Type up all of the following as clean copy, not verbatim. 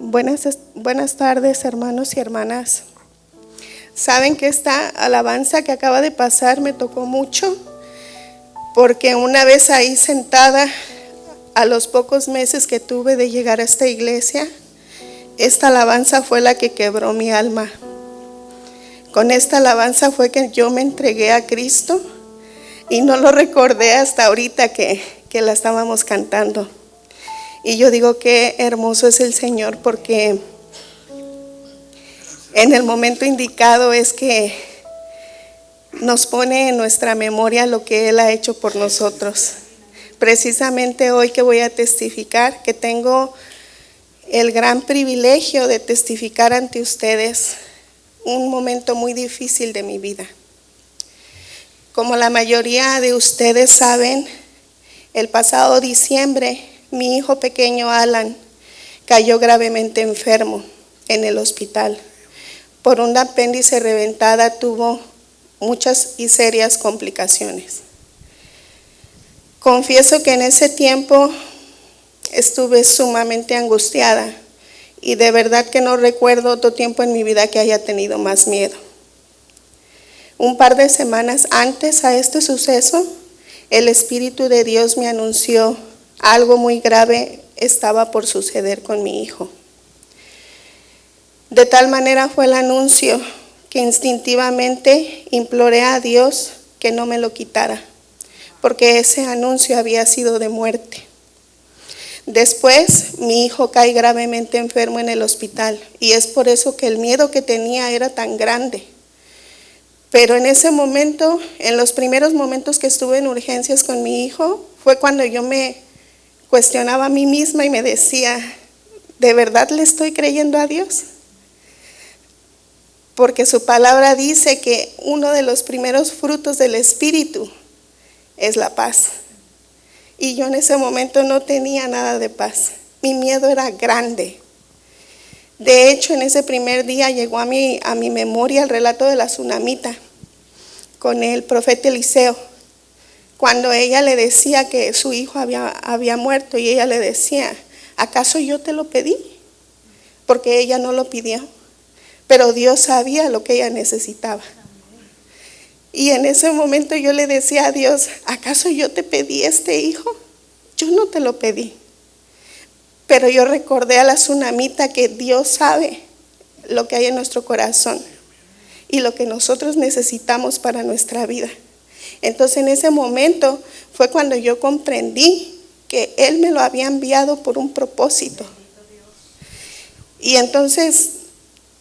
Buenas tardes, hermanos y hermanas. Saben que esta alabanza que acaba de pasar me tocó mucho, porque una vez ahí sentada, a los pocos meses que tuve de llegar a esta iglesia, esta alabanza fue la que quebró mi alma. Con esta alabanza fue que yo me entregué a Cristo y no lo recordé hasta ahorita que la estábamos cantando. Y yo digo qué hermoso es el Señor, porque en el momento indicado es que nos pone en nuestra memoria lo que Él ha hecho por nosotros. Precisamente hoy que voy a testificar, que tengo el gran privilegio de testificar ante ustedes un momento muy difícil de mi vida. Como la mayoría de ustedes saben, el pasado diciembre mi hijo pequeño Alan cayó gravemente enfermo en el hospital. Por un apéndice reventada tuvo muchas y serias complicaciones. Confieso que en ese tiempo estuve sumamente angustiada y de verdad que no recuerdo otro tiempo en mi vida que haya tenido más miedo. Un par de semanas antes a este suceso, el Espíritu de Dios me anunció algo muy grave estaba por suceder con mi hijo. De tal manera fue el anuncio que instintivamente imploré a Dios que no me lo quitara, porque ese anuncio había sido de muerte. Después mi hijo cae gravemente enfermo en el hospital y es por eso que el miedo que tenía era tan grande. Pero en ese momento, en los primeros momentos que estuve en urgencias con mi hijo, fue cuando yo me cuestionaba a mí misma y me decía, ¿de verdad le estoy creyendo a Dios? Porque su palabra dice que uno de los primeros frutos del Espíritu es la paz. Y yo en ese momento no tenía nada de paz. Mi miedo era grande. De hecho, en ese primer día llegó a mi memoria el relato de la tsunamita con el profeta Eliseo, cuando ella le decía que su hijo había muerto y ella le decía, ¿acaso yo te lo pedí? Porque ella no lo pidió, pero Dios sabía lo que ella necesitaba. Y en ese momento yo le decía a Dios, ¿acaso yo te pedí este hijo? Yo no te lo pedí. Pero yo recordé a la tsunamita que Dios sabe lo que hay en nuestro corazón y lo que nosotros necesitamos para nuestra vida. Entonces en ese momento fue cuando yo comprendí que Él me lo había enviado por un propósito. Y entonces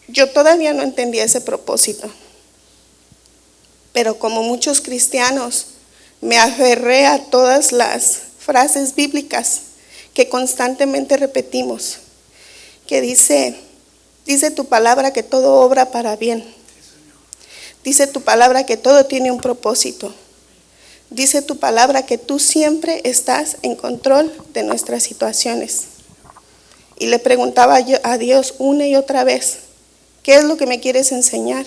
yo todavía no entendía ese propósito. Pero como muchos cristianos, me aferré a todas las frases bíblicas que constantemente repetimos, que dice tu palabra que todo obra para bien. Dice tu palabra que todo tiene un propósito. Dice tu palabra que tú siempre estás en control de nuestras situaciones. Y le preguntaba yo a Dios una y otra vez, ¿qué es lo que me quieres enseñar?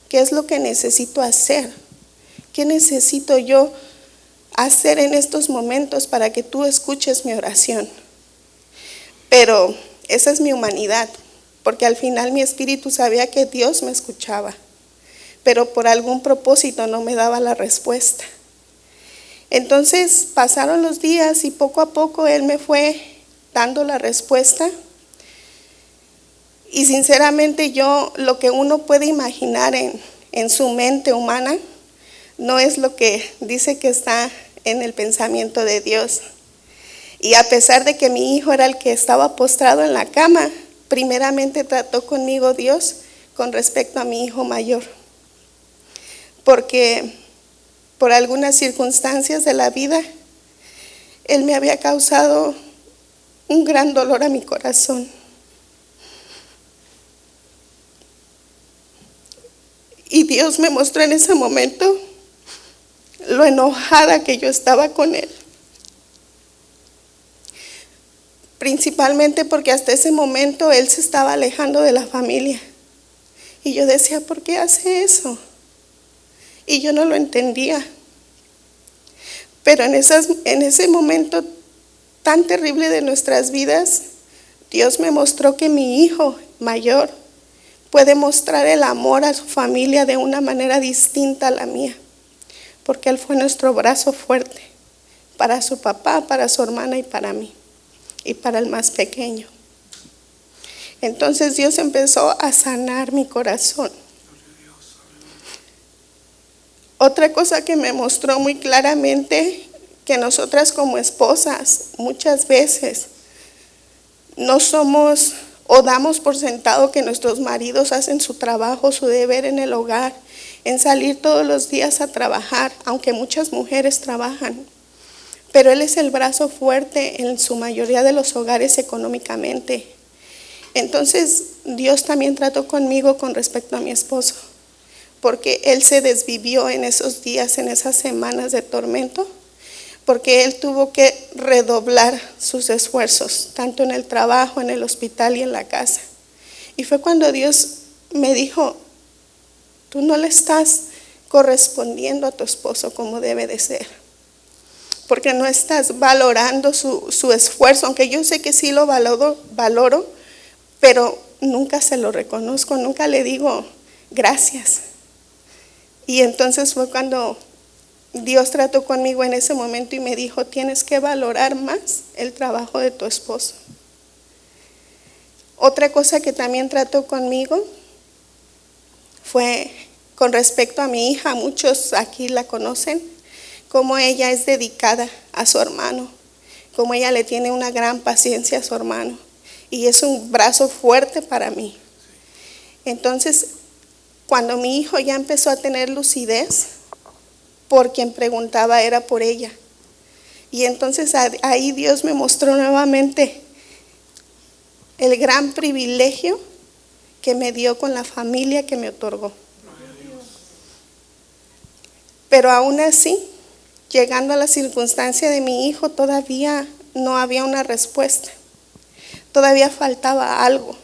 ¿Qué es lo que necesito hacer? ¿Qué necesito yo hacer en estos momentos para que tú escuches mi oración? Pero esa es mi humanidad, porque al final mi espíritu sabía que Dios me escuchaba, pero por algún propósito no me daba la respuesta. Entonces pasaron los días y poco a poco Él me fue dando la respuesta. Y sinceramente lo que uno puede imaginar en su mente humana no es lo que dice que está en el pensamiento de Dios. Y a pesar de que mi hijo era el que estaba postrado en la cama, primeramente trató conmigo Dios con respecto a mi hijo mayor. Porque por algunas circunstancias de la vida, Él me había causado un gran dolor a mi corazón. Y Dios me mostró en ese momento lo enojada que yo estaba con Él. Principalmente porque hasta ese momento Él se estaba alejando de la familia. Y yo decía, ¿por qué hace eso? Y yo no lo entendía. Pero en ese momento tan terrible de nuestras vidas, Dios me mostró que mi hijo mayor puede mostrar el amor a su familia de una manera distinta a la mía, porque él fue nuestro brazo fuerte para su papá, para su hermana y para mí, y para el más pequeño. Entonces Dios empezó a sanar mi corazón. Otra cosa que me mostró muy claramente, que nosotras como esposas muchas veces no somos o damos por sentado que nuestros maridos hacen su trabajo, su deber en el hogar, en salir todos los días a trabajar, aunque muchas mujeres trabajan. Pero él es el brazo fuerte en su mayoría de los hogares económicamente. Entonces Dios también trató conmigo con respecto a mi esposo, porque él se desvivió en esos días, en esas semanas de tormento, porque él tuvo que redoblar sus esfuerzos, tanto en el trabajo, en el hospital y en la casa. Y fue cuando Dios me dijo: tú no le estás correspondiendo a tu esposo como debe de ser, porque no estás valorando su esfuerzo, aunque yo sé que sí lo valoro, pero nunca se lo reconozco, nunca le digo gracias. Y entonces fue cuando Dios trató conmigo en ese momento y me dijo: tienes que valorar más el trabajo de tu esposo. Otra cosa que también trató conmigo fue con respecto a mi hija. Muchos aquí la conocen, como ella es dedicada a su hermano, como ella le tiene una gran paciencia a su hermano, y es un brazo fuerte para mí. Entonces, cuando mi hijo ya empezó a tener lucidez, por quien preguntaba era por ella. Y entonces ahí Dios me mostró nuevamente el gran privilegio que me dio con la familia que me otorgó. Pero aún así, llegando a la circunstancia de mi hijo, todavía no había una respuesta. Todavía faltaba algo.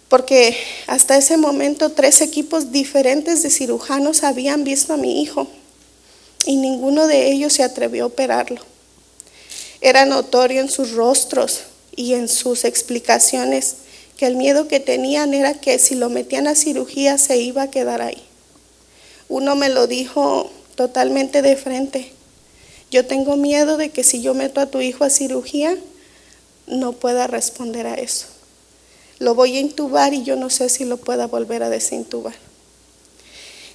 Porque hasta ese momento 3 equipos diferentes de cirujanos habían visto a mi hijo y ninguno de ellos se atrevió a operarlo. Era notorio en sus rostros y en sus explicaciones que el miedo que tenían era que si lo metían a cirugía se iba a quedar ahí. Uno me lo dijo totalmente de frente: yo tengo miedo de que si yo meto a tu hijo a cirugía no pueda responder a eso. Lo voy a intubar y yo no sé si lo pueda volver a desintubar.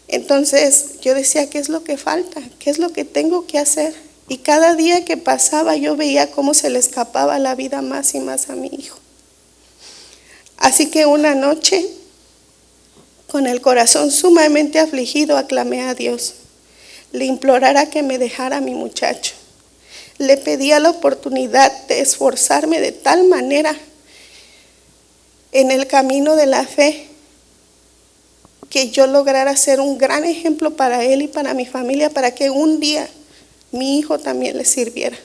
Entonces yo decía: ¿qué es lo que falta? ¿Qué es lo que tengo que hacer? Y cada día que pasaba yo veía cómo se le escapaba la vida más y más a mi hijo. Así que una noche, con el corazón sumamente afligido, aclamé a Dios. Le implorara que me dejara a mi muchacho. Le pedía la oportunidad de esforzarme de tal manera en el camino de la fe que yo lograra ser un gran ejemplo para él y para mi familia, para que un día mi hijo también le sirviera.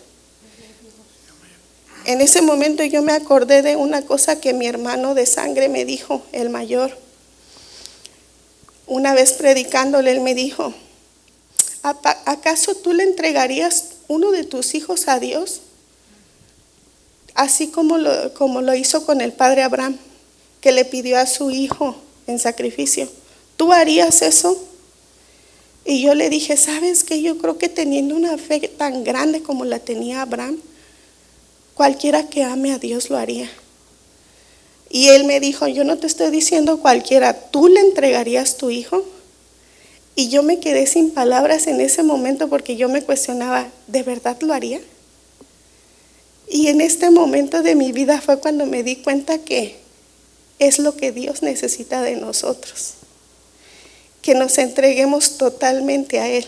En ese momento yo me acordé de una cosa que mi hermano de sangre me dijo, el mayor. Una vez predicándole, él me dijo: ¿acaso tú le entregarías uno de tus hijos a Dios? Así como lo hizo con el padre Abraham, que le pidió a su hijo en sacrificio. ¿Tú harías eso? Y yo le dije: ¿sabes qué? Yo creo que teniendo una fe tan grande como la tenía Abraham, cualquiera que ame a Dios lo haría. Y él me dijo: yo no te estoy diciendo cualquiera, ¿tú le entregarías tu hijo? Y yo me quedé sin palabras en ese momento, porque yo me cuestionaba: ¿de verdad lo haría? Y en este momento de mi vida fue cuando me di cuenta que es lo que Dios necesita de nosotros, que nos entreguemos totalmente a Él,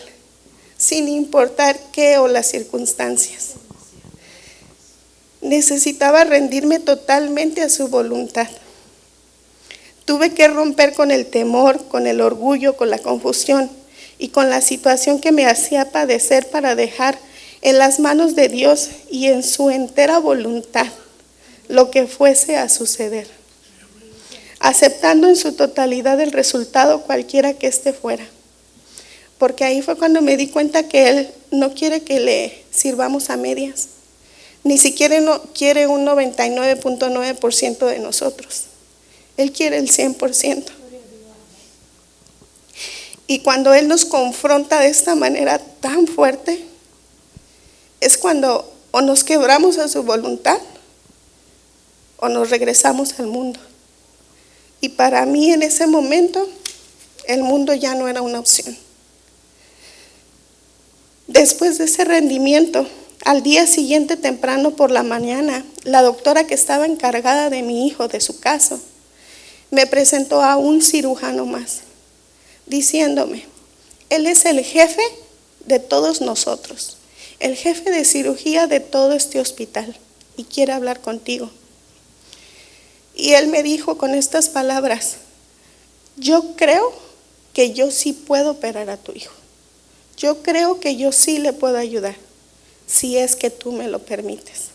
sin importar qué o las circunstancias. Necesitaba rendirme totalmente a su voluntad. Tuve que romper con el temor, con el orgullo, con la confusión y con la situación que me hacía padecer, para dejar en las manos de Dios y en su entera voluntad lo que fuese a suceder, aceptando en su totalidad el resultado cualquiera que éste fuera. Porque ahí fue cuando me di cuenta que Él no quiere que le sirvamos a medias. Ni siquiera quiere un 99.9% de nosotros. Él quiere el 100%. Y cuando Él nos confronta de esta manera tan fuerte, es cuando o nos quebramos a su voluntad o nos regresamos al mundo. Y para mí en ese momento, el mundo ya no era una opción. Después de ese rendimiento, al día siguiente temprano por la mañana, la doctora que estaba encargada de mi hijo, de su caso, me presentó a un cirujano más, diciéndome, él es el jefe de todos nosotros, el jefe de cirugía de todo este hospital y quiere hablar contigo. Y él me dijo con estas palabras, yo creo que yo sí puedo operar a tu hijo. Yo creo que yo sí le puedo ayudar, si es que tú me lo permites.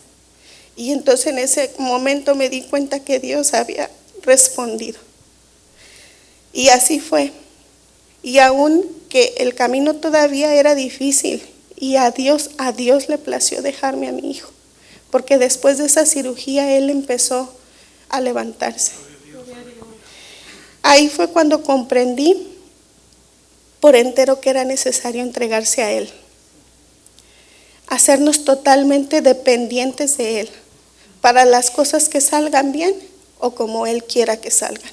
Y entonces en ese momento me di cuenta que Dios había respondido. Y así fue. Y aun que el camino todavía era difícil, y a Dios le plació dejarme a mi hijo, porque después de esa cirugía él empezó a levantarse. Ahí fue cuando comprendí por entero que era necesario entregarse a Él, hacernos totalmente dependientes de Él, para las cosas que salgan bien o como Él quiera que salgan.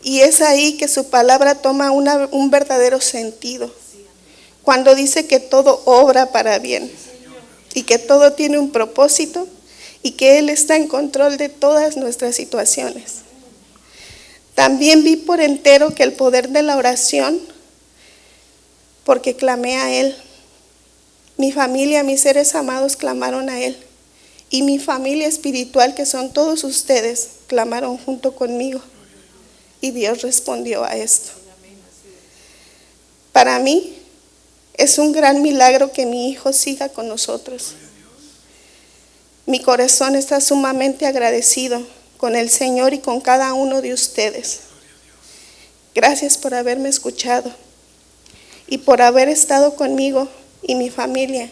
Y es ahí que su palabra toma un verdadero sentido, cuando dice que todo obra para bien y que todo tiene un propósito y que Él está en control de todas nuestras situaciones. También vi por entero que el poder de la oración, porque clamé a Él. Mi familia, mis seres amados clamaron a Él. Y mi familia espiritual, que son todos ustedes, clamaron junto conmigo. Y Dios respondió a esto. Para mí es un gran milagro que mi hijo siga con nosotros. Mi corazón está sumamente agradecido con el Señor y con cada uno de ustedes. Gracias por haberme escuchado y por haber estado conmigo y mi familia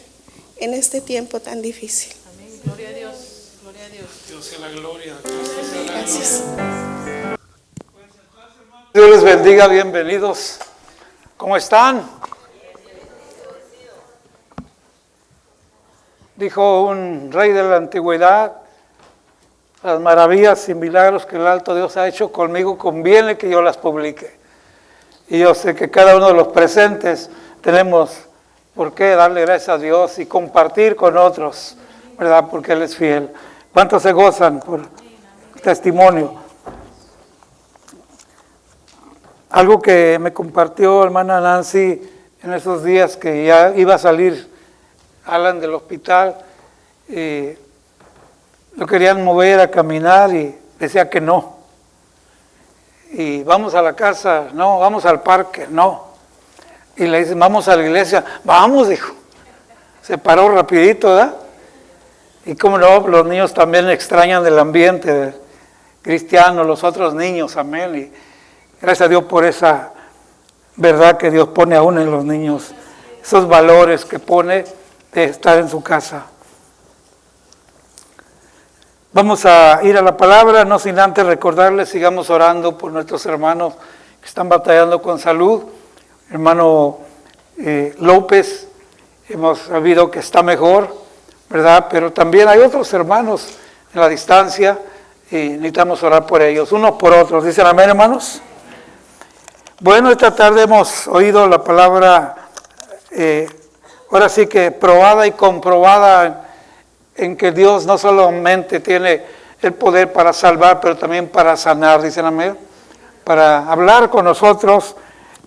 en este tiempo tan difícil. Amén. Gloria a Dios. Gloria a Dios. Dios sea la gloria. Gracias. Dios les bendiga, bienvenidos. ¿Cómo están? Dijo un rey de la antigüedad, las maravillas y milagros que el alto Dios ha hecho conmigo, conviene que yo las publique. Y yo sé que cada uno de los presentes tenemos por qué darle gracias a Dios y compartir con otros, ¿verdad? Porque Él es fiel. ¿Cuántos se gozan por el testimonio? Algo que me compartió hermana Nancy en esos días que ya iba a salir Alan del hospital, lo querían mover a caminar y decía que no. Y vamos a la casa, no, vamos al parque, no. Y le dicen, vamos a la iglesia, vamos, dijo. Se paró rapidito, ¿verdad? Y como no, los niños también extrañan del ambiente cristiano, los otros niños, amén. Y gracias a Dios por esa verdad que Dios pone aún en los niños, esos valores que pone de estar en su casa. Vamos a ir a la palabra, no sin antes recordarles, sigamos orando por nuestros hermanos que están batallando con salud. Hermano López, hemos sabido que está mejor, ¿verdad? Pero también hay otros hermanos en la distancia y necesitamos orar por ellos, unos por otros. ¿Dicen amén, hermanos? Bueno, esta tarde hemos oído la palabra, ahora sí que probada y comprobada en que Dios no solamente tiene el poder para salvar, pero también para sanar, dicen amén, para hablar con nosotros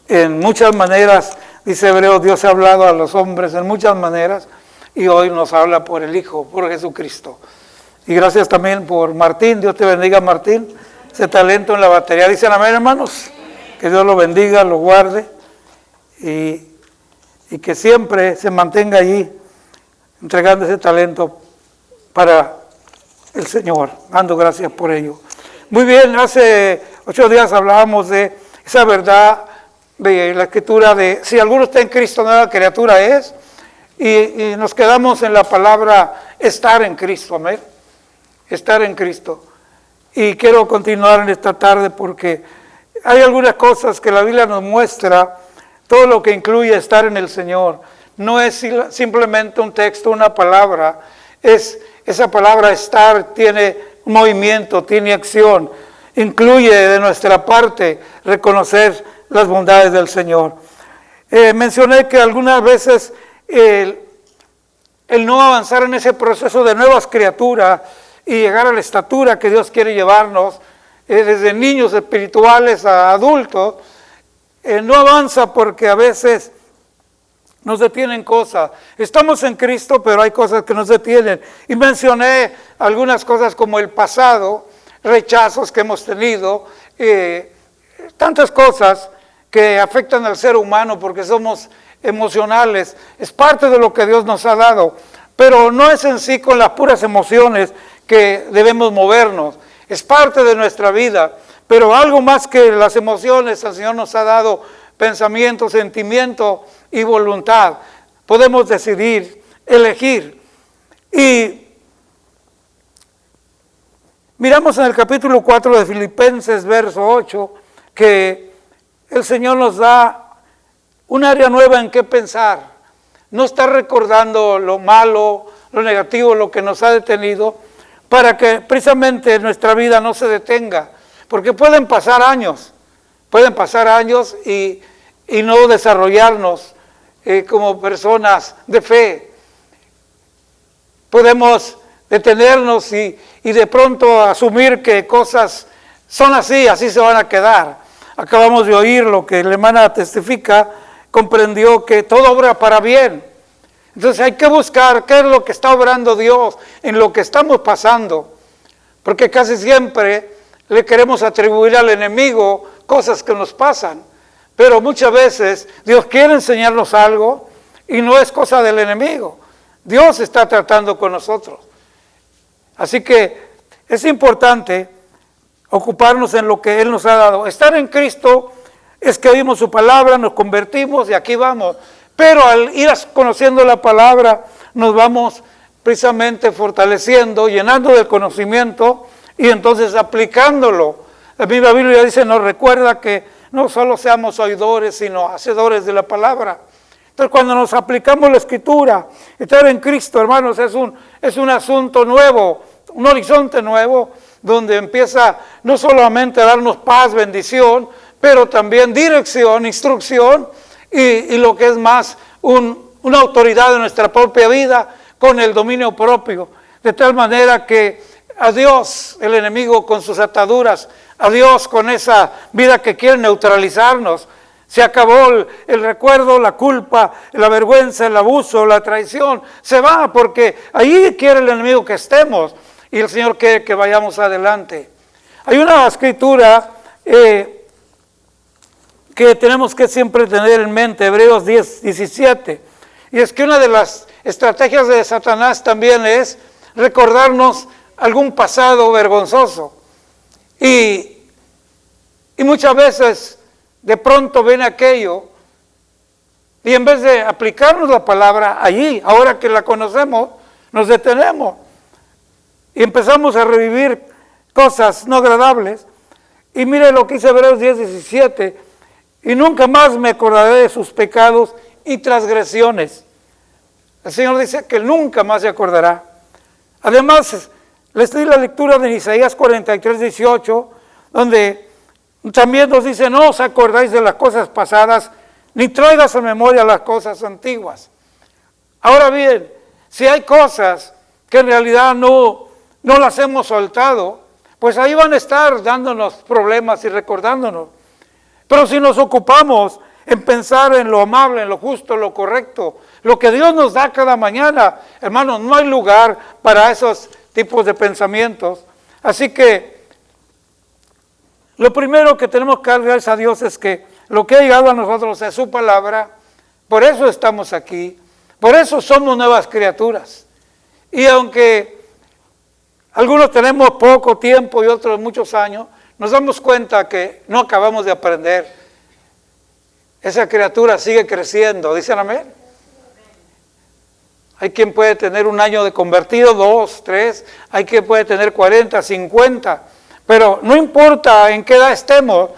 en muchas maneras. Dice Hebreos, Dios ha hablado a los hombres en muchas maneras y hoy nos habla por el Hijo, por Jesucristo. Y gracias también por Martín, Dios te bendiga Martín, ese talento en la batería, dicen amén hermanos, que Dios lo bendiga, lo guarde y que siempre se mantenga allí entregando ese talento para el Señor, dando gracias por ello. Muy bien, hace 8 días hablábamos de esa verdad de la Escritura de si alguno está en Cristo, nueva criatura es, y nos quedamos en la palabra estar en Cristo, amén. Estar en Cristo. Y quiero continuar en esta tarde porque hay algunas cosas que la Biblia nos muestra, todo lo que incluye estar en el Señor. No es simplemente un texto, una palabra, esa palabra estar tiene movimiento, tiene acción, incluye de nuestra parte reconocer las bondades del Señor. Mencioné que algunas veces el no avanzar en ese proceso de nuevas criaturas y llegar a la estatura que Dios quiere llevarnos, desde niños espirituales a adultos, no avanza porque a veces nos detienen cosas. Estamos en Cristo, pero hay cosas que nos detienen. Y mencioné algunas cosas como el pasado, rechazos que hemos tenido, tantas cosas que afectan al ser humano porque somos emocionales. Es parte de lo que Dios nos ha dado, pero no es en sí con las puras emociones que debemos movernos. Es parte de nuestra vida, pero algo más que las emociones, el Señor nos ha dado pensamiento, sentimiento y voluntad. Podemos decidir, elegir. Y miramos en el capítulo 4 de Filipenses, verso 8, que el Señor nos da un área nueva en qué pensar. No está recordando lo malo, lo negativo, lo que nos ha detenido, para que precisamente nuestra vida no se detenga. Porque pueden pasar años y no desarrollarnos como personas de fe. Podemos detenernos y de pronto asumir que cosas son así se van a quedar. Acabamos de oír lo que la hermana testifica, comprendió que todo obra para bien. Entonces hay que buscar qué es lo que está obrando Dios en lo que estamos pasando, porque casi siempre le queremos atribuir al enemigo cosas que nos pasan, pero muchas veces Dios quiere enseñarnos algo y no es cosa del enemigo. Dios está tratando con nosotros. Así que es importante ocuparnos en lo que Él nos ha dado. Estar en Cristo es que oímos su palabra, nos convertimos y aquí vamos. Pero al ir conociendo la palabra, nos vamos precisamente fortaleciendo, llenando del conocimiento y entonces aplicándolo. La misma Biblia dice, nos recuerda que no solo seamos oidores, sino hacedores de la palabra. Entonces, cuando nos aplicamos la Escritura, estar en Cristo, hermanos, es un asunto nuevo, un horizonte nuevo, donde empieza no solamente a darnos paz, bendición, pero también dirección, instrucción, y lo que es más, una autoridad de nuestra propia vida con el dominio propio, de tal manera que adiós el enemigo con sus ataduras, adiós con esa vida que quiere neutralizarnos. Se acabó el recuerdo, la culpa, la vergüenza, el abuso, la traición, se va porque ahí quiere el enemigo que estemos y el Señor quiere que vayamos adelante. Hay una escritura que tenemos que siempre tener en mente, Hebreos 10:17. Y es que una de las estrategias de Satanás también es recordarnos algún pasado vergonzoso. Y muchas veces de pronto ven aquello y en vez de aplicarnos la palabra allí, ahora que la conocemos, nos detenemos y empezamos a revivir cosas no agradables. Y mire lo que dice Hebreos 10:17. Y nunca más me acordaré de sus pecados y transgresiones. El Señor dice que nunca más se acordará. Además, les doy la lectura de Isaías 43:18, donde también nos dice, no os acordáis de las cosas pasadas, ni traigas a memoria las cosas antiguas. Ahora bien, si hay cosas que en realidad no las hemos soltado, pues ahí van a estar dándonos problemas y recordándonos. Pero si nos ocupamos en pensar en lo amable, en lo justo, lo correcto, lo que Dios nos da cada mañana, hermanos, no hay lugar para esos tipos de pensamientos. Así que lo primero que tenemos que dar gracias a Dios es que lo que ha llegado a nosotros es su palabra. Por eso estamos aquí, por eso somos nuevas criaturas. Y aunque algunos tenemos poco tiempo y otros muchos años, nos damos cuenta que no acabamos de aprender. Esa criatura sigue creciendo, ¿dicen amén? Hay quien puede tener un año de convertido, 2, 3, hay quien puede tener 40, 50, pero no importa en qué edad estemos,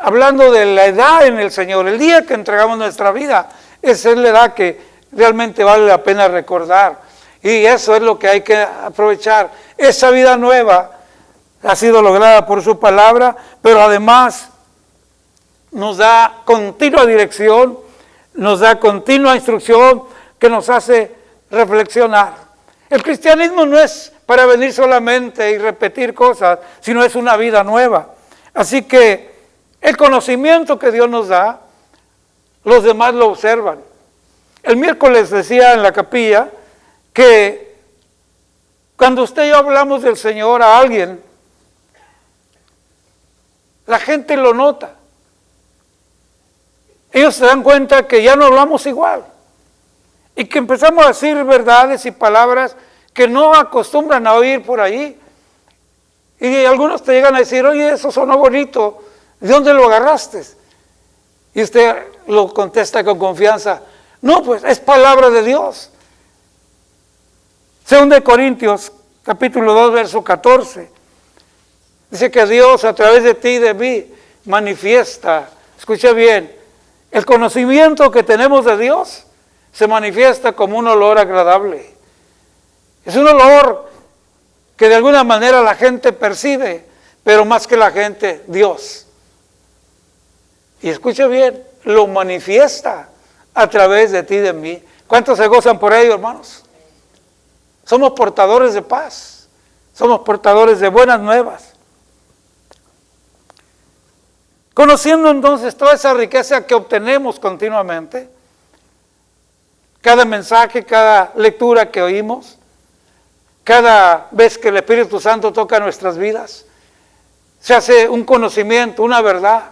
hablando de la edad en el Señor, el día que entregamos nuestra vida, esa es la edad que realmente vale la pena recordar. Y eso es lo que hay que aprovechar. Esa vida nueva ha sido lograda por su palabra, pero además nos da continua dirección, nos da continua instrucción que nos hace reflexionar. El cristianismo no es para venir solamente y repetir cosas, sino es una vida nueva. Así que el conocimiento que Dios nos da, los demás lo observan. El miércoles decía en la capilla que cuando usted y yo hablamos del Señor a alguien, la gente lo nota. Ellos se dan cuenta que ya no hablamos igual y que empezamos a decir verdades y palabras que no acostumbran a oír por ahí. Y algunos te llegan a decir, oye, eso sonó bonito, ¿de dónde lo agarraste? Y usted lo contesta con confianza, no, pues es palabra de Dios. Según de Corintios, capítulo 2, verso 14, dice que Dios a través de ti y de mí manifiesta, escucha bien, el conocimiento que tenemos de Dios se manifiesta como un olor agradable. Es un olor que de alguna manera la gente percibe, pero más que la gente, Dios. Y escucha bien, lo manifiesta a través de ti y de mí. ¿Cuántos se gozan por ello, hermanos? Somos portadores de paz, somos portadores de buenas nuevas. Conociendo entonces toda esa riqueza que obtenemos continuamente, cada mensaje, cada lectura que oímos, cada vez que el Espíritu Santo toca nuestras vidas, se hace un conocimiento, una verdad,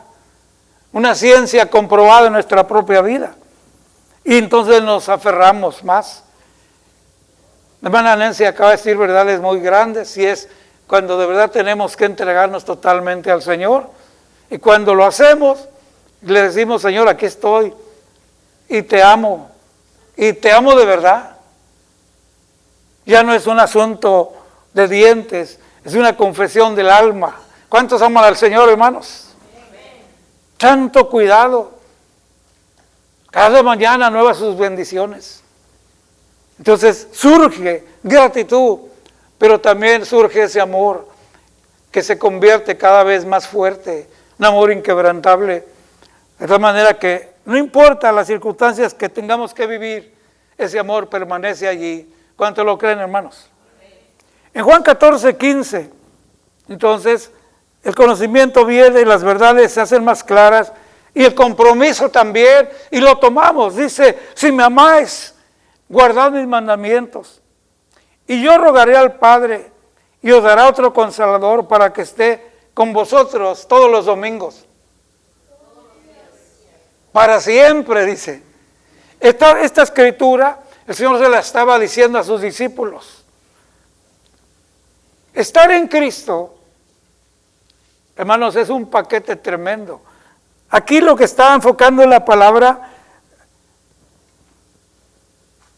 una ciencia comprobada en nuestra propia vida. Y entonces nos aferramos más. La hermana Nancy acaba de decir verdades muy grandes, y es cuando de verdad tenemos que entregarnos totalmente al Señor. Y cuando lo hacemos, le decimos, Señor, aquí estoy, y te amo de verdad. Ya no es un asunto de dientes, es una confesión del alma. ¿Cuántos aman al Señor, hermanos? Tanto cuidado. Cada mañana nuevas sus bendiciones. Entonces surge gratitud, pero también surge ese amor que se convierte cada vez más fuerte, un amor inquebrantable, de tal manera que no importa las circunstancias que tengamos que vivir, ese amor permanece allí. ¿Cuántos lo creen, hermanos? En Juan 14, 15, entonces, el conocimiento viene y las verdades se hacen más claras, y el compromiso también, y lo tomamos. Dice, si me amáis, guardad mis mandamientos, y yo rogaré al Padre, y os dará otro Consolador para que esté con vosotros todos los domingos. Para siempre, dice. Esta escritura, el Señor se la estaba diciendo a sus discípulos. Estar en Cristo, hermanos, es un paquete tremendo. Aquí lo que está enfocando la palabra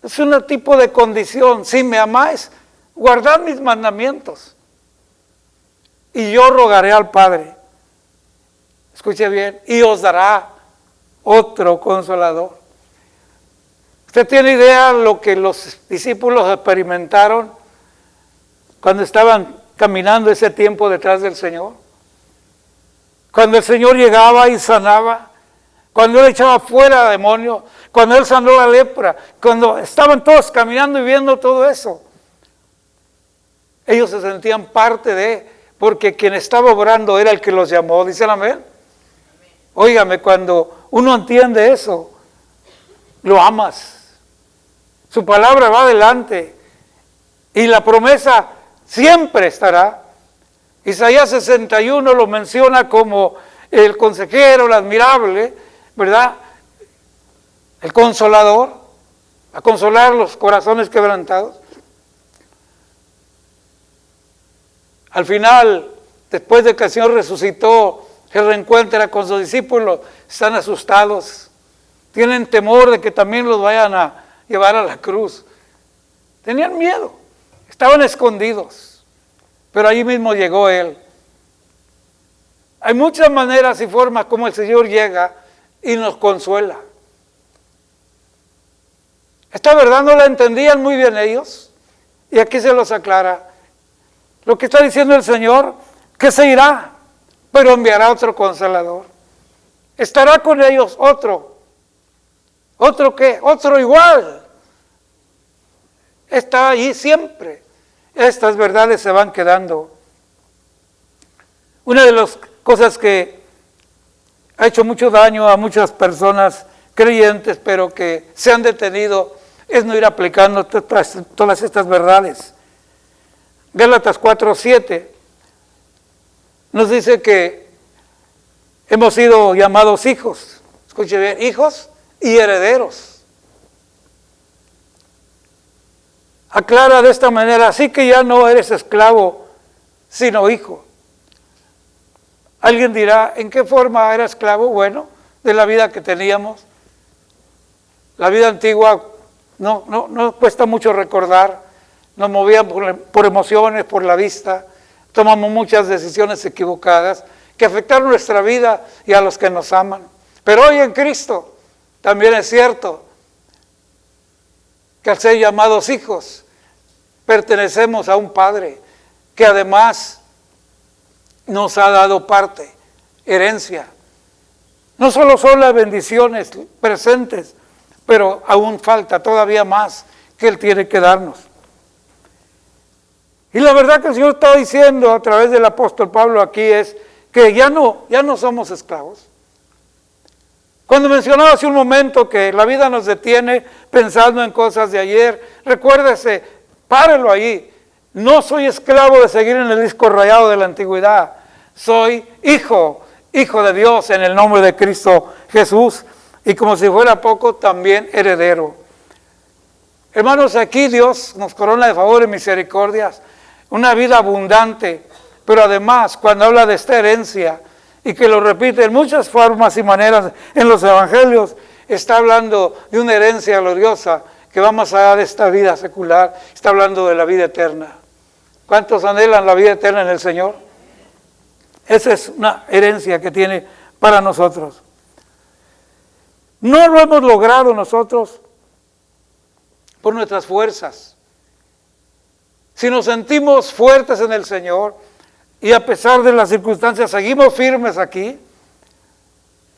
es un tipo de condición. Si me amáis, guardad mis mandamientos, y yo rogaré al Padre, escuche bien, y os dará otro Consolador. ¿Usted tiene idea lo que los discípulos experimentaron cuando estaban caminando ese tiempo detrás del Señor? Cuando el Señor llegaba y sanaba, cuando Él echaba fuera demonios, cuando Él sanó la lepra, cuando estaban todos caminando y viendo todo eso, ellos se sentían parte de, porque quien estaba obrando era el que los llamó. ¿Dicen amén? Óigame, cuando uno entiende eso, lo amas. Su palabra va adelante y la promesa siempre estará. Isaías 61 lo menciona como el consejero, el admirable, ¿verdad? El consolador, a consolar los corazones quebrantados. Al final, después de que el Señor resucitó, se reencuentra con sus discípulos, están asustados, tienen temor de que también los vayan a llevar a la cruz. Tenían miedo, estaban escondidos, pero allí mismo llegó Él. Hay muchas maneras y formas como el Señor llega y nos consuela. Esta verdad no la entendían muy bien ellos, y aquí se los aclara. Lo que está diciendo el Señor, que se irá, pero enviará otro consolador. Estará con ellos otro. ¿Otro qué? Otro igual. Está allí siempre. Estas verdades se van quedando. Una de las cosas que ha hecho mucho daño a muchas personas creyentes, pero que se han detenido, es no ir aplicando todas estas verdades. Gálatas 4:7 nos dice que hemos sido llamados hijos. Escuche bien, hijos y herederos. Aclara de esta manera, así que ya no eres esclavo, sino hijo. Alguien dirá, ¿en qué forma era esclavo? Bueno, de la vida que teníamos. La vida antigua no cuesta mucho recordar. Nos movían por emociones, por la vista. Tomamos muchas decisiones equivocadas que afectaron nuestra vida y a los que nos aman. Pero hoy en Cristo también es cierto que al ser llamados hijos, pertenecemos a un Padre que además nos ha dado parte, herencia. No solo son las bendiciones presentes, pero aún falta todavía más que Él tiene que darnos. Y la verdad que el Señor está diciendo a través del apóstol Pablo aquí es que ya no somos esclavos. Cuando mencionaba hace un momento que la vida nos detiene pensando en cosas de ayer, recuérdese, párelo ahí. No soy esclavo de seguir en el disco rayado de la antigüedad. Soy hijo de Dios en el nombre de Cristo Jesús. Y como si fuera poco, también heredero. Hermanos, aquí Dios nos corona de favor y misericordias. Una vida abundante. Pero además, cuando habla de esta herencia, y que lo repite en muchas formas y maneras en los evangelios, está hablando de una herencia gloriosa que va más allá de esta vida secular. Está hablando de la vida eterna. ¿Cuántos anhelan la vida eterna en el Señor? Esa es una herencia que tiene para nosotros. No lo hemos logrado nosotros por nuestras fuerzas. Si nos sentimos fuertes en el Señor y a pesar de las circunstancias seguimos firmes aquí,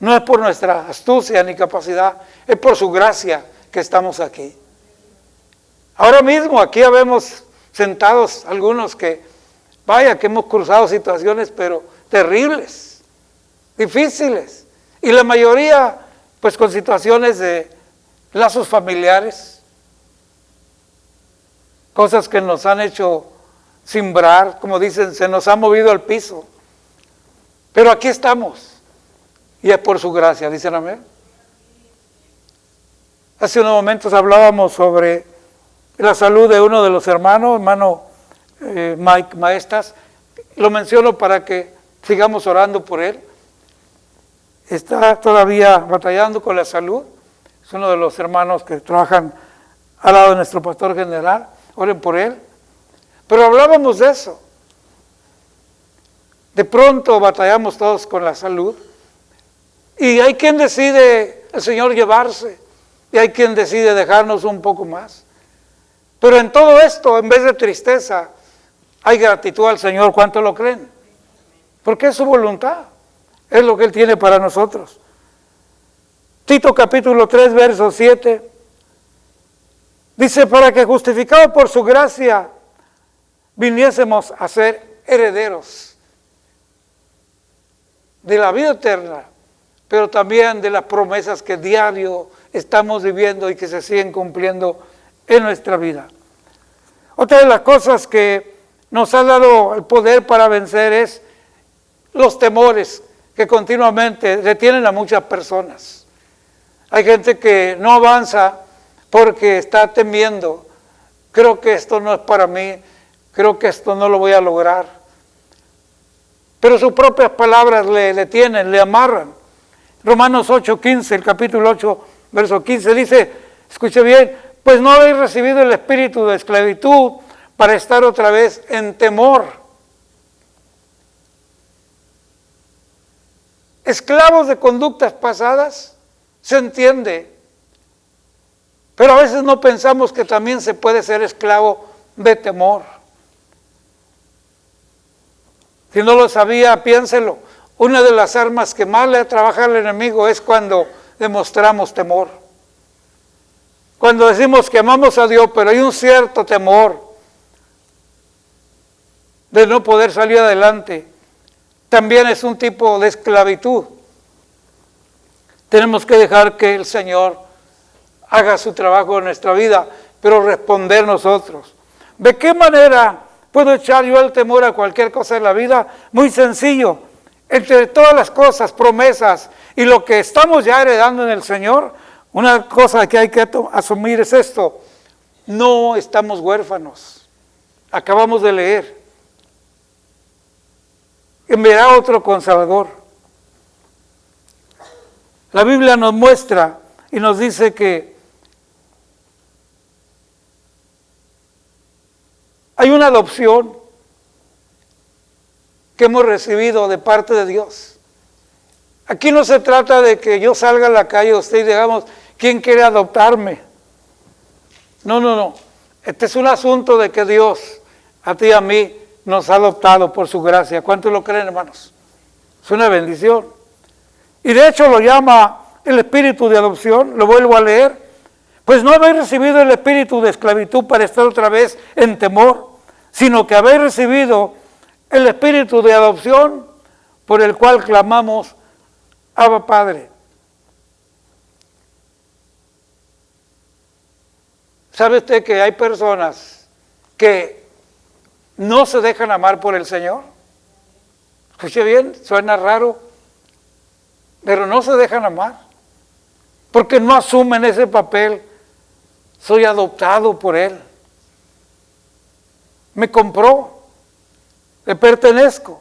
no es por nuestra astucia ni capacidad, es por su gracia que estamos aquí. Ahora mismo aquí habemos sentados algunos que, vaya que hemos cruzado situaciones pero terribles, difíciles, y la mayoría pues con situaciones de lazos familiares, cosas que nos han hecho cimbrar, como dicen, se nos ha movido al piso, pero aquí estamos, y es por su gracia, dicen amén. Hace unos momentos hablábamos sobre la salud de uno de los hermano Mike Maestas, lo menciono para que sigamos orando por él. Está todavía batallando con la salud, es uno de los hermanos que trabajan al lado de nuestro pastor general, oren por él. Pero hablábamos de eso. De pronto batallamos todos con la salud y hay quien decide el Señor llevarse y hay quien decide dejarnos un poco más. Pero en todo esto, en vez de tristeza, hay gratitud al Señor. ¿Cuánto lo creen? Porque es su voluntad, es lo que Él tiene para nosotros. Tito capítulo 3, verso 7, dice, para que justificados por su gracia, viniésemos a ser herederos de la vida eterna, pero también de las promesas que diario estamos viviendo y que se siguen cumpliendo en nuestra vida. Otra de las cosas que nos ha dado el poder para vencer es los temores que continuamente detienen a muchas personas. Hay gente que no avanza porque está temiendo. Creo que esto no es para mí, creo que esto no lo voy a lograr. Pero sus propias palabras le detienen, le amarran. Romanos 8:15, el capítulo 8, verso 15 dice, escuche bien, pues no habéis recibido el espíritu de esclavitud para estar otra vez en temor. Esclavos de conductas pasadas, se entiende, pero a veces no pensamos que también se puede ser esclavo de temor. Si no lo sabía, piénselo. Una de las armas que más le trabaja al enemigo es cuando demostramos temor. Cuando decimos que amamos a Dios, pero hay un cierto temor de no poder salir adelante, también es un tipo de esclavitud. Tenemos que dejar que el Señor haga su trabajo en nuestra vida, pero responder nosotros. ¿De qué manera puedo echar yo el temor a cualquier cosa en la vida? Muy sencillo. Entre todas las cosas, promesas y lo que estamos ya heredando en el Señor, una cosa que hay que asumir es esto: no estamos huérfanos. Acabamos de leer. Enviará otro Consolador. La Biblia nos muestra y nos dice que hay una adopción que hemos recibido de parte de Dios. Aquí no se trata de que yo salga a la calle a usted y digamos, ¿quién quiere adoptarme? No. Este es un asunto de que Dios, a ti y a mí, nos ha adoptado por su gracia. ¿Cuántos lo creen, hermanos? Es una bendición. Y de hecho lo llama el espíritu de adopción. Lo vuelvo a leer. Pues no habéis recibido el espíritu de esclavitud para estar otra vez en temor, sino que habéis recibido el espíritu de adopción por el cual clamamos, Abba Padre. ¿Sabe usted que hay personas que no se dejan amar por el Señor? Escuche bien, suena raro, pero no se dejan amar, porque no asumen ese papel. Soy adoptado por Él, me compró, le pertenezco.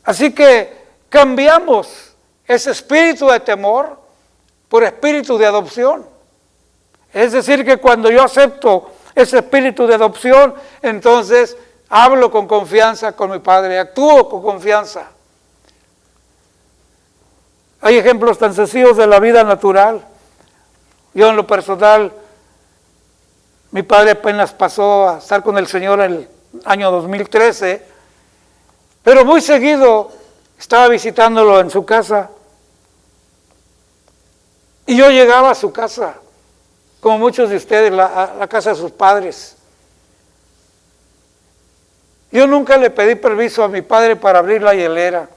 Así que cambiamos ese espíritu de temor por espíritu de adopción. Es decir, que cuando yo acepto ese espíritu de adopción, entonces hablo con confianza con mi Padre, actúo con confianza. Hay ejemplos tan sencillos de la vida natural. Yo en lo personal, mi padre apenas pasó a estar con el Señor en el año 2013, pero muy seguido estaba visitándolo en su casa. Y yo llegaba a su casa, como muchos de ustedes, a la casa de sus padres. Yo nunca le pedí permiso a mi padre para abrir la hielera,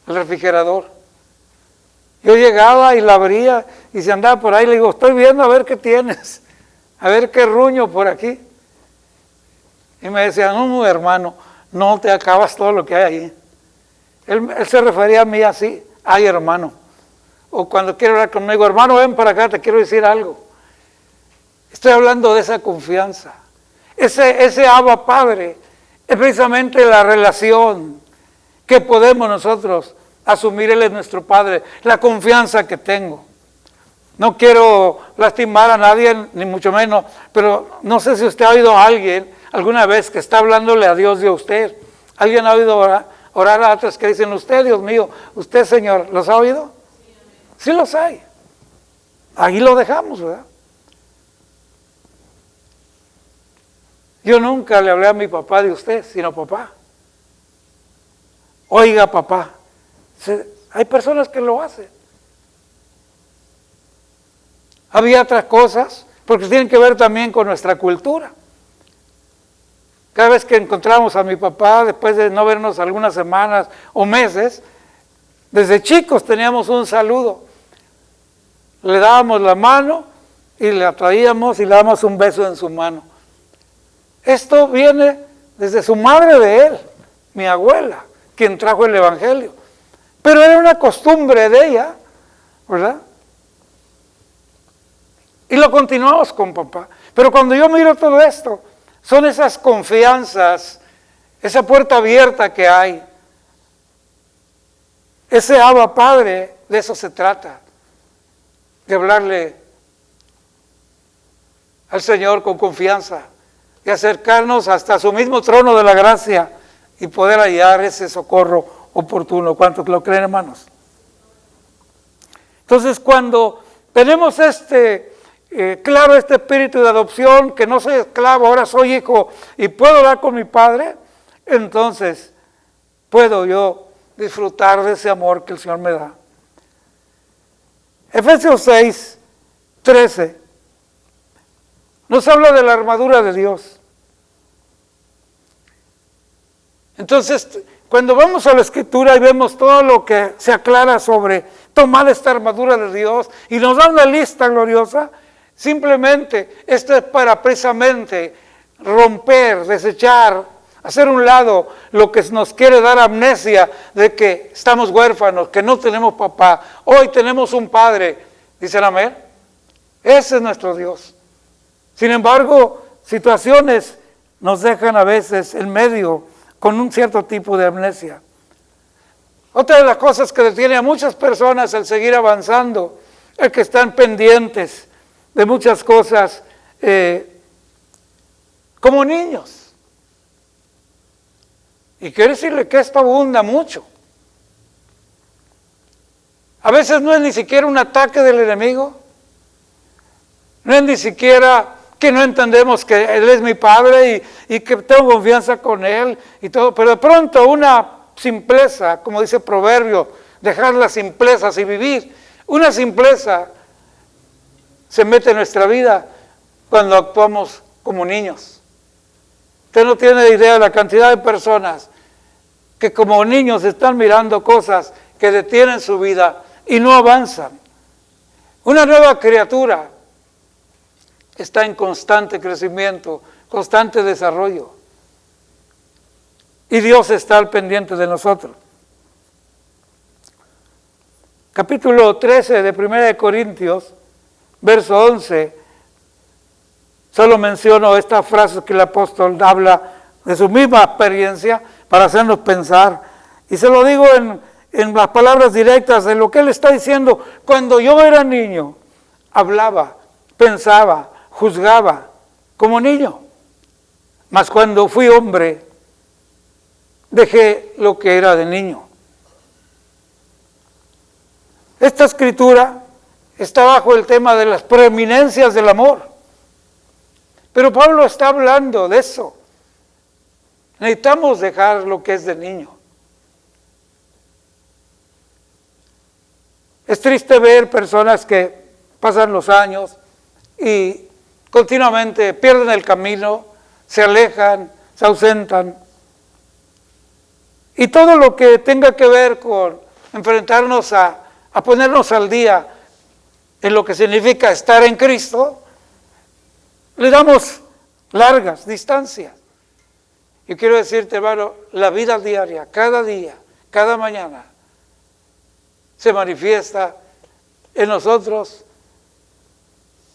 el refrigerador. Yo llegaba y la abría y se andaba por ahí, le digo, estoy viendo a ver qué tienes, a ver qué ruño por aquí. Y me decía, no, hermano, no te acabas todo lo que hay ahí. Él se refería a mí así, ay hermano. O cuando quiere hablar conmigo, hermano, ven para acá, te quiero decir algo. Estoy hablando de esa confianza. Ese Abba Padre es precisamente la relación que podemos nosotros asumir. Él es nuestro Padre, la confianza que tengo. No quiero lastimar a nadie, ni mucho menos, pero no sé si usted ha oído a alguien alguna vez que está hablándole a Dios de usted. ¿Alguien ha oído orar a otros que dicen, usted, Dios mío, usted, Señor? ¿Los ha oído? Sí los hay. Ahí lo dejamos, ¿verdad? Yo nunca le hablé a mi papá de usted, sino papá. Oiga, papá. Hay personas que lo hacen. Había otras cosas, porque tienen que ver también con nuestra cultura. Cada vez que encontramos a mi papá, después de no vernos algunas semanas o meses, desde chicos teníamos un saludo. Le dábamos la mano y le traíamos y le dábamos un beso en su mano. Esto viene desde su madre de él, mi abuela, quien trajo el Evangelio. Pero era una costumbre de ella, ¿verdad? Y lo continuamos con papá. Pero cuando yo miro todo esto, son esas confianzas, esa puerta abierta que hay. Ese Abba Padre, de eso se trata. De hablarle al Señor con confianza y acercarnos hasta su mismo trono de la gracia y poder hallar ese socorro oportuno. ¿Cuántos lo creen, hermanos? Entonces, cuando tenemos claro este espíritu de adopción, que no soy esclavo, ahora soy hijo y puedo hablar con mi Padre, entonces puedo yo disfrutar de ese amor que el Señor me da. Efesios 6, 13 nos habla de la armadura de Dios. Entonces, cuando vamos a la Escritura y vemos todo lo que se aclara sobre tomar esta armadura de Dios y nos da una lista gloriosa, simplemente esto es para precisamente romper, desechar, hacer un lado lo que nos quiere dar amnesia de que estamos huérfanos, que no tenemos papá. Hoy tenemos un Padre. ¿Dicen amén? Ese es nuestro Dios. Sin embargo, situaciones nos dejan a veces en medio con un cierto tipo de amnesia. Otra de las cosas que detiene a muchas personas el seguir avanzando es que están pendientes de muchas cosas como niños. Y quiero decirle que esto abunda mucho. A veces no es ni siquiera un ataque del enemigo, no es ni siquiera que no entendemos que Él es mi Padre y que tengo confianza con Él y todo, pero de pronto una simpleza, como dice el proverbio, dejar las simplezas y vivir, una simpleza se mete en nuestra vida cuando actuamos como niños. Usted no tiene idea de la cantidad de personas que como niños están mirando cosas que detienen su vida y no avanzan. Una nueva criatura está en constante crecimiento, constante desarrollo. Y Dios está al pendiente de nosotros. Capítulo 13 de 1 Corintios, verso 11, solo menciono esta frase que el apóstol habla de su misma experiencia para hacernos pensar. Y se lo digo en las palabras directas de lo que él está diciendo. Cuando yo era niño, hablaba, pensaba, juzgaba como niño. Mas cuando fui hombre, dejé lo que era de niño. Esta escritura está bajo el tema de las preeminencias del amor. Pero Pablo está hablando de eso. Necesitamos dejar lo que es de niño. Es triste ver personas que pasan los años y continuamente pierden el camino, se alejan, se ausentan. Y todo lo que tenga que ver con enfrentarnos a ponernos al día en lo que significa estar en Cristo, le damos largas distancias. Yo quiero decirte, hermano, la vida diaria, cada día, cada mañana, se manifiesta en nosotros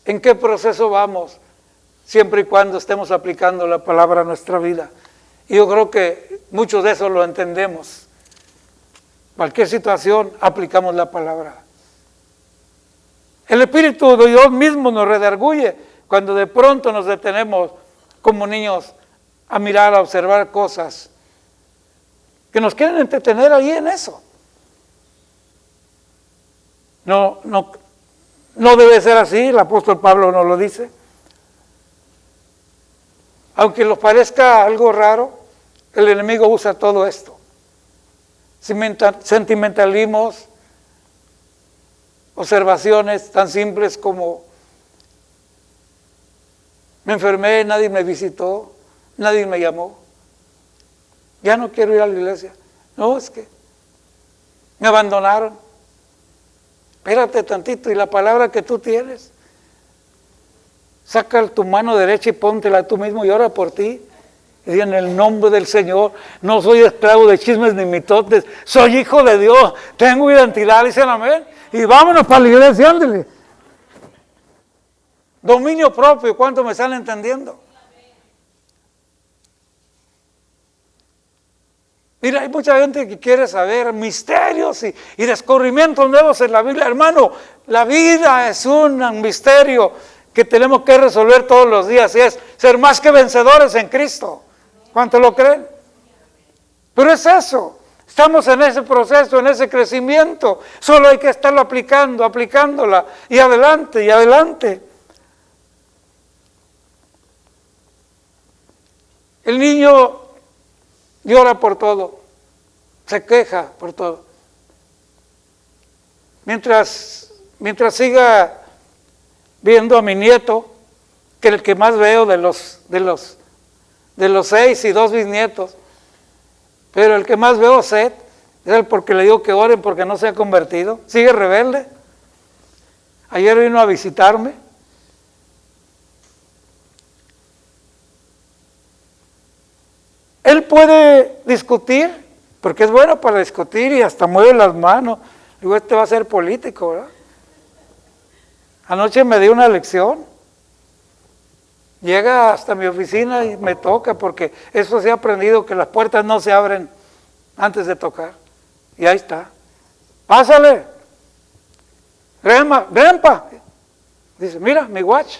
en qué proceso vamos, siempre y cuando estemos aplicando la palabra a nuestra vida. Y yo creo que muchos de eso lo entendemos. Cualquier situación, aplicamos la palabra. El Espíritu de Dios mismo nos redarguye cuando de pronto nos detenemos como niños a mirar, a observar cosas que nos quieren entretener ahí en eso. No debe ser así, el apóstol Pablo nos lo dice. Aunque nos parezca algo raro, el enemigo usa todo esto. Sentimentalismos, observaciones tan simples como me enfermé, nadie me visitó, nadie me llamó. Ya no quiero ir a la iglesia. No, es que me abandonaron. Espérate tantito, y la palabra que tú tienes, saca tu mano derecha y póntela tú mismo y ora por ti. Y en el nombre del Señor, no soy esclavo de chismes ni mitotes, soy hijo de Dios, tengo identidad, dicen amén. Y vámonos para la iglesia, ándale. Dominio propio, ¿cuánto me están entendiendo? Mira, hay mucha gente que quiere saber misterios y descubrimientos nuevos en la Biblia. Hermano, la vida es un misterio que tenemos que resolver todos los días, y es ser más que vencedores en Cristo. ¿Cuántos lo creen? Pero es eso. Estamos en ese proceso, en ese crecimiento. Solo hay que estarlo aplicándola, y adelante, y adelante. El niño llora por todo, se queja por todo. Mientras siga viendo a mi nieto, que es el que más veo de los 6 y 2 bisnietos, pero el que más veo es Seth, es el porque le digo que oren porque no se ha convertido, sigue rebelde. Ayer vino a visitarme. Él puede discutir, porque es bueno para discutir y hasta mueve las manos. Digo, este va a ser político, ¿verdad? Anoche me dio una lección. Llega hasta mi oficina y me toca, porque eso se ha aprendido, que las puertas no se abren antes de tocar. Y ahí está. Pásale. Grandpa. Dice, mira, mi watch.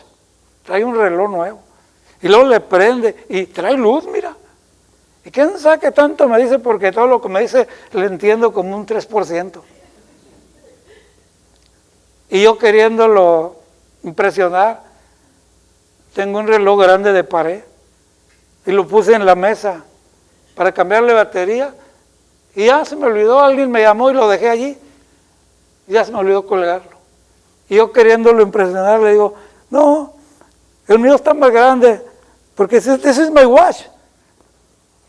Trae un reloj nuevo. Y luego le prende y trae luz, mira. ¿Y quién sabe qué tanto me dice? Porque todo lo que me dice le entiendo como un 3%. Y yo queriéndolo impresionar, tengo un reloj grande de pared y lo puse en la mesa para cambiarle batería, y ya se me olvidó, alguien me llamó y lo dejé allí, y ya se me olvidó colgarlo. Y yo queriéndolo impresionar le digo, no, el mío está más grande, porque this is my watch.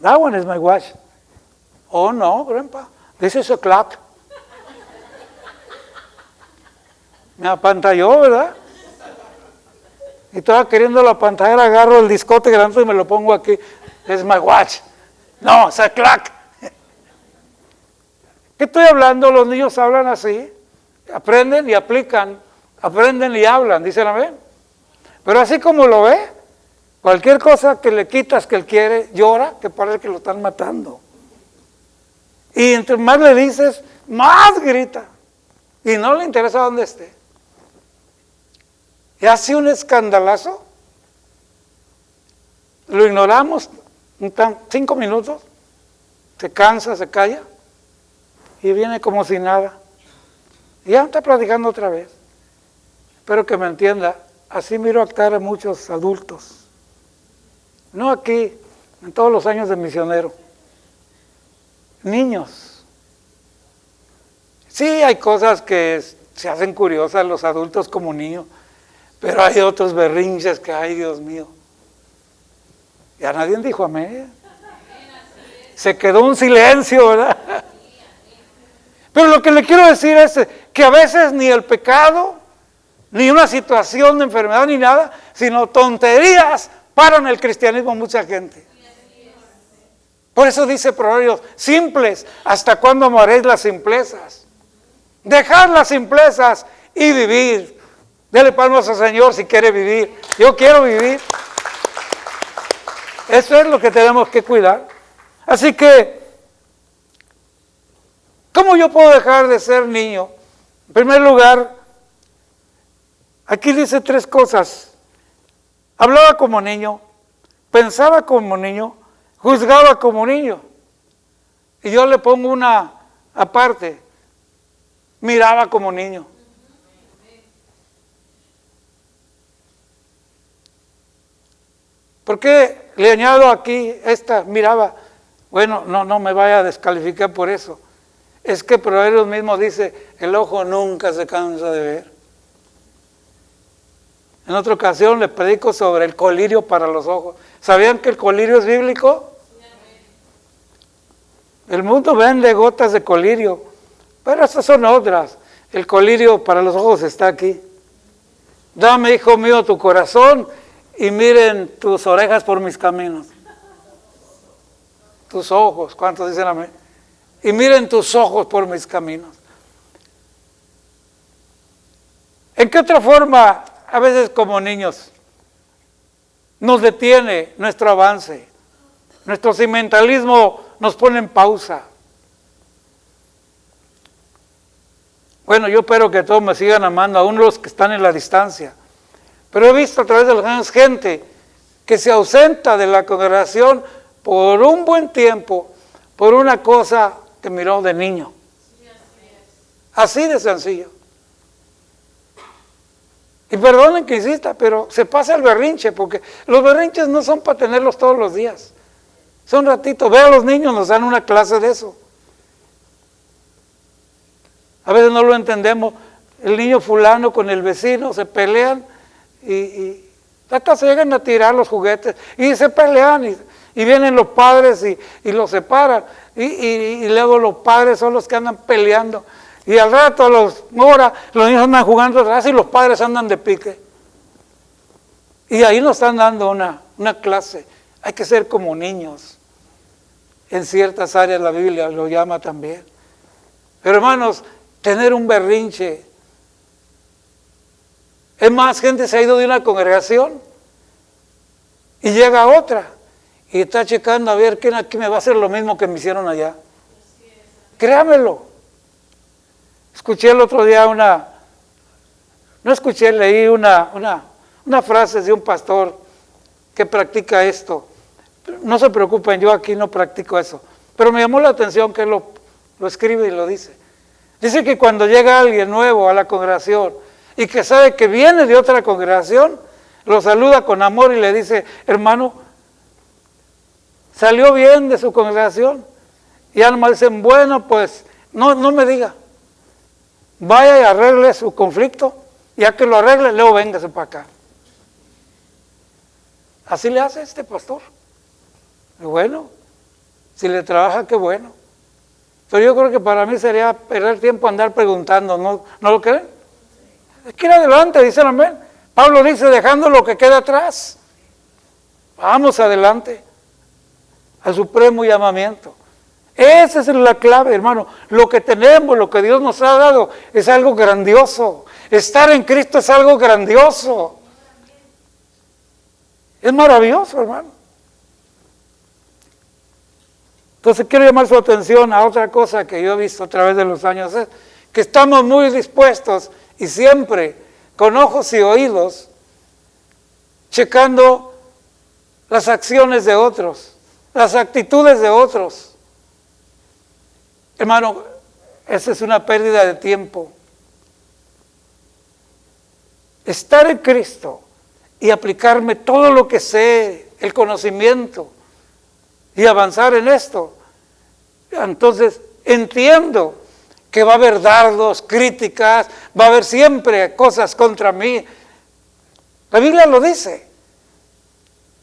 That one is my watch. Oh no, grandpa, this is a clock. Me apantalló, ¿verdad? Y estaba queriendo la pantalla, agarro el discote grande y me lo pongo aquí. Es my watch. No, es a clock. ¿Qué estoy hablando? Los niños hablan así. Aprenden y aplican. Aprenden y hablan, dicen amén. Pero así como lo ve, cualquier cosa que le quitas que él quiere, llora, que parece que lo están matando. Y entre más le dices, más grita. Y no le interesa dónde esté. Y hace un escandalazo. Lo ignoramos 5 minutos. Se cansa, se calla. Y viene como si nada. Y ya está platicando otra vez. Espero que me entienda. Así miro actuar a muchos adultos. No aquí, en todos los años de misionero. Niños. Sí, hay cosas que se hacen curiosas los adultos como niños. Pero hay otros berrinches que, ay, Dios mío. Ya nadie dijo amén. Se quedó un silencio, ¿verdad? Pero lo que le quiero decir es que a veces ni el pecado, ni una situación de enfermedad, ni nada, sino tonterías paran el cristianismo a mucha gente. Por eso dice Proverbios, simples, ¿hasta cuándo amaréis las simplezas? Dejad las simplezas y vivir. Dele palmas al Señor si quiere vivir. Yo quiero vivir. Eso es lo que tenemos que cuidar. Así que, ¿cómo yo puedo dejar de ser niño? En primer lugar, aquí dice 3 cosas. Hablaba como niño, pensaba como niño, juzgaba como niño. Y yo le pongo una aparte, miraba como niño. ¿Por qué le añado aquí esta miraba? Bueno, no me vaya a descalificar por eso. Es que Proverbios mismo dice, el ojo nunca se cansa de ver. En otra ocasión le predico sobre el colirio para los ojos. ¿Sabían que el colirio es bíblico? El mundo vende gotas de colirio, pero esas son otras. El colirio para los ojos está aquí. Dame, hijo mío, tu corazón y miren tus orejas por mis caminos. Tus ojos, ¿cuántos dicen amén? Y miren tus ojos por mis caminos. ¿En qué otra forma, a veces como niños, nos detiene nuestro avance? Nuestro sentimentalismo nos pone en pausa. Bueno, yo espero que todos me sigan amando, aún los que están en la distancia. Pero he visto a través de los años gente que se ausenta de la congregación por un buen tiempo, por una cosa que miró de niño. Así de sencillo. Y perdonen que insista, pero se pasa el berrinche, porque los berrinches no son para tenerlos todos los días. Son ratitos. Ve a los niños, nos dan una clase de eso. A veces no lo entendemos. El niño fulano con el vecino se pelean y hasta se llegan a tirar los juguetes y se pelean y vienen los padres y los separan. Y luego los padres son los que andan peleando. Y al rato, a las horas, los niños andan jugando atrás y los padres andan de pique. Y ahí nos están dando una clase. Hay que ser como niños. En ciertas áreas la Biblia lo llama también. Pero hermanos, tener un berrinche. Es más, gente se ha ido de una congregación y llega a otra. Y está checando a ver quién aquí me va a hacer lo mismo que me hicieron allá. Créamelo. Escuché el otro día leí una frase de un pastor que practica esto. No se preocupen, yo aquí no practico eso. Pero me llamó la atención que lo escribe y lo dice. Dice que cuando llega alguien nuevo a la congregación y que sabe que viene de otra congregación, lo saluda con amor y le dice, hermano, ¿salió bien de su congregación? Y además dicen, bueno, pues no me diga. Vaya y arregle su conflicto, ya que lo arregle, luego véngase para acá. Así le hace este pastor. Y bueno, si le trabaja, qué bueno. Pero yo creo que para mí sería perder tiempo andar preguntando, ¿no lo creen? Es que ir adelante, dice el amén. Pablo dice, dejando lo que queda atrás. Vamos adelante al supremo llamamiento. Esa es la clave, hermano. Lo que tenemos, lo que Dios nos ha dado, es algo grandioso. Estar en Cristo es algo grandioso. Es maravilloso, hermano. Entonces quiero llamar su atención a otra cosa que yo he visto a través de los años, es que estamos muy dispuestos y siempre con ojos y oídos checando las acciones de otros, las actitudes de otros. Hermano, esa es una pérdida de tiempo. Estar en Cristo y aplicarme todo lo que sé, el conocimiento, y avanzar en esto. Entonces, entiendo que va a haber dardos, críticas, va a haber siempre cosas contra mí. La Biblia lo dice.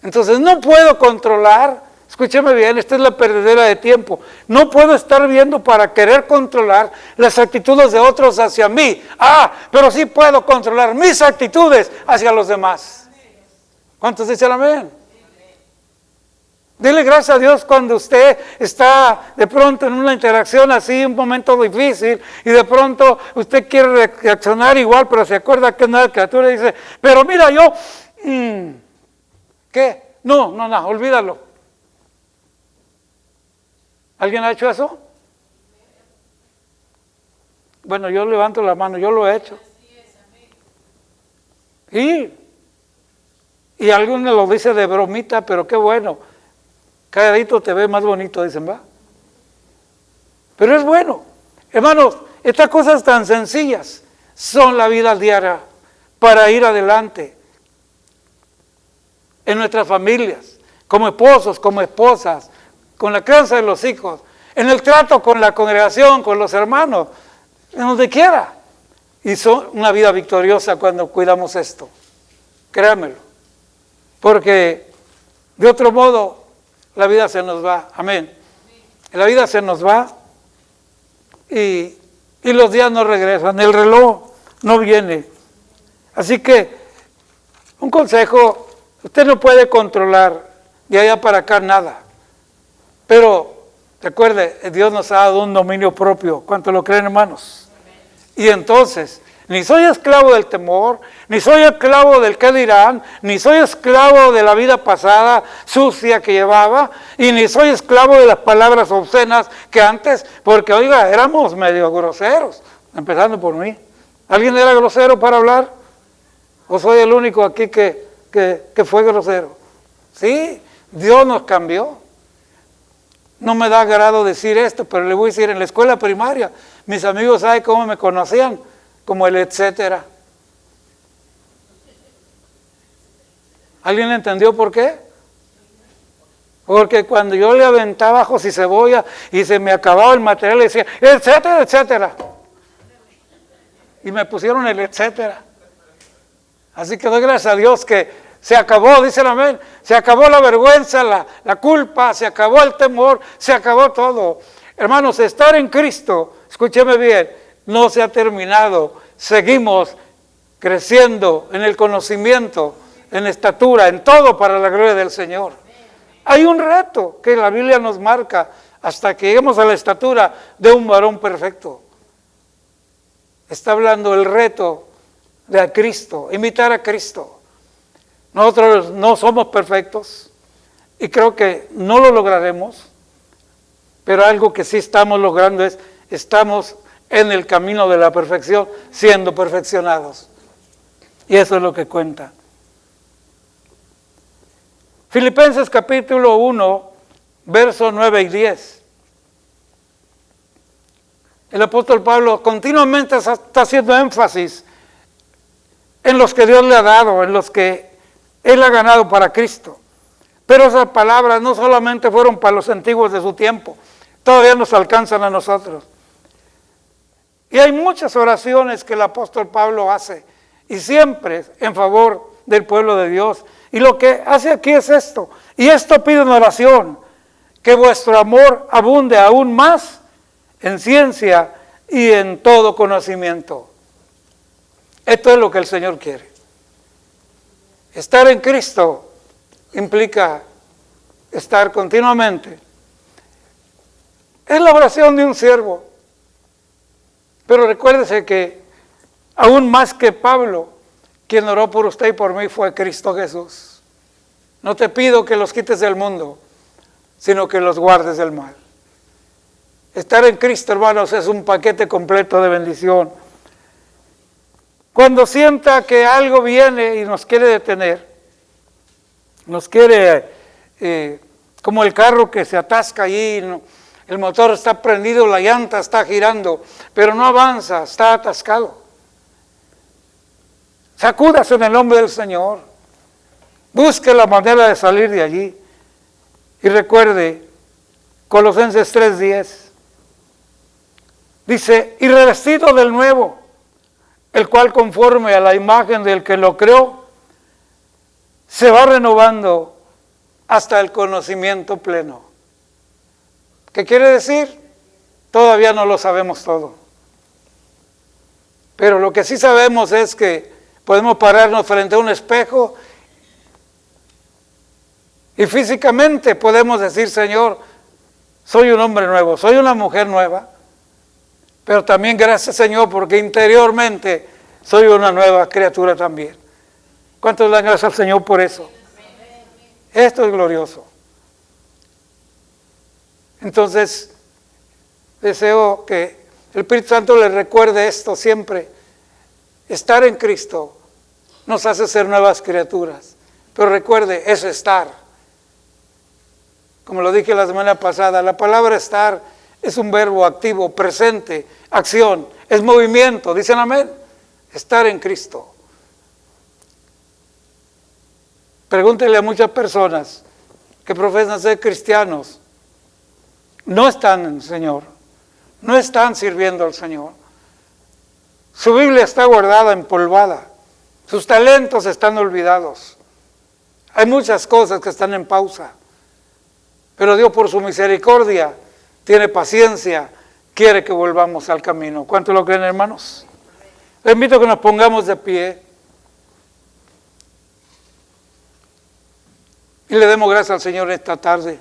Entonces, no puedo controlar. Escúcheme bien, esta es la perdedera de tiempo. No puedo estar viendo para querer controlar las actitudes de otros hacia mí. Pero sí puedo controlar mis actitudes hacia los demás. ¿Cuántos dicen amén? Dile gracias a Dios cuando usted está de pronto en una interacción así, un momento difícil, y de pronto usted quiere reaccionar igual, pero se acuerda que es una criatura y dice, pero mira yo, ¿qué? No, olvídalo. ¿Alguien ha hecho eso? Bueno, yo levanto la mano, yo lo he hecho. Y algunos lo dice de bromita, pero qué bueno. Cada día te ve más bonito, dicen, ¿va? Pero es bueno. Hermanos, estas cosas tan sencillas son la vida diaria para ir adelante en nuestras familias, como esposos, como esposas, con la crianza de los hijos, en el trato con la congregación, con los hermanos, en donde quiera. Y son una vida victoriosa cuando cuidamos esto. Créanmelo. Porque de otro modo la vida se nos va. Amén. La vida se nos va y los días no regresan. El reloj no viene. Así que un consejo, usted no puede controlar de allá para acá nada. Pero, recuerde, Dios nos ha dado un dominio propio. ¿Cuánto lo creen, hermanos? Y entonces, ni soy esclavo del temor, ni soy esclavo del qué dirán, ni soy esclavo de la vida pasada sucia que llevaba, y ni soy esclavo de las palabras obscenas que antes, porque, oiga, éramos medio groseros, empezando por mí. ¿Alguien era grosero para hablar? ¿O soy el único aquí que fue grosero? Sí, Dios nos cambió. No me da agrado decir esto, pero le voy a decir, en la escuela primaria, mis amigos saben cómo me conocían, como el etcétera. ¿Alguien entendió por qué? Porque cuando yo le aventaba ajos y cebolla y se me acababa el material, le decía, etcétera, etcétera. Y me pusieron el etcétera. Así que doy gracias a Dios que se acabó, dicen amén, se acabó la vergüenza, la culpa, se acabó el temor, se acabó todo. Hermanos, estar en Cristo, escúcheme bien, no se ha terminado. Seguimos creciendo en el conocimiento, en estatura, en todo para la gloria del Señor. Hay un reto que la Biblia nos marca hasta que lleguemos a la estatura de un varón perfecto. Está hablando el reto de a Cristo, imitar a Cristo. Nosotros no somos perfectos y creo que no lo lograremos, pero algo que sí estamos logrando es, estamos en el camino de la perfección, siendo perfeccionados. Y eso es lo que cuenta. Filipenses capítulo 1, versos 9 y 10. El apóstol Pablo continuamente está haciendo énfasis en los que Dios le ha dado, en los que Él ha ganado para Cristo. Pero esas palabras no solamente fueron para los antiguos de su tiempo, todavía nos alcanzan a nosotros. Y hay muchas oraciones que el apóstol Pablo hace, y siempre en favor del pueblo de Dios. Y lo que hace aquí es esto, y esto pide en oración, que vuestro amor abunde aún más en ciencia y en todo conocimiento. Esto es lo que el Señor quiere. Estar en Cristo implica estar continuamente. Es la oración de un siervo. Pero recuérdese que aún más que Pablo, quien oró por usted y por mí fue Cristo Jesús. No te pido que los quites del mundo, sino que los guardes del mal. Estar en Cristo, hermanos, es un paquete completo de bendición. Cuando sienta que algo viene y nos quiere detener, nos quiere, como el carro que se atasca allí, ¿no? El motor está prendido, la llanta está girando, pero no avanza, está atascado. Sacúdase en el nombre del Señor. Busque la manera de salir de allí. Y recuerde, Colosenses 3:10. Dice, y revestido del nuevo, el cual conforme a la imagen del que lo creó, se va renovando hasta el conocimiento pleno. ¿Qué quiere decir? Todavía no lo sabemos todo. Pero lo que sí sabemos es que podemos pararnos frente a un espejo y físicamente podemos decir, Señor, soy un hombre nuevo, soy una mujer nueva. Pero también gracias, Señor, porque interiormente soy una nueva criatura también. ¿Cuántos dan gracias al Señor por eso? Esto es glorioso. Entonces, deseo que el Espíritu Santo le recuerde esto siempre. Estar en Cristo nos hace ser nuevas criaturas. Pero recuerde, es estar. Como lo dije la semana pasada, la palabra estar es un verbo activo, presente, acción, es movimiento. ¿Dicen amén? Estar en Cristo. Pregúntele a muchas personas que profesan ser cristianos. No están en el Señor, no están sirviendo al Señor. Su Biblia está guardada, empolvada. Sus talentos están olvidados. Hay muchas cosas que están en pausa. Pero Dios por su misericordia tiene paciencia, quiere que volvamos al camino. ¿Cuántos lo creen, hermanos? Les invito a que nos pongamos de pie y le demos gracias al Señor esta tarde.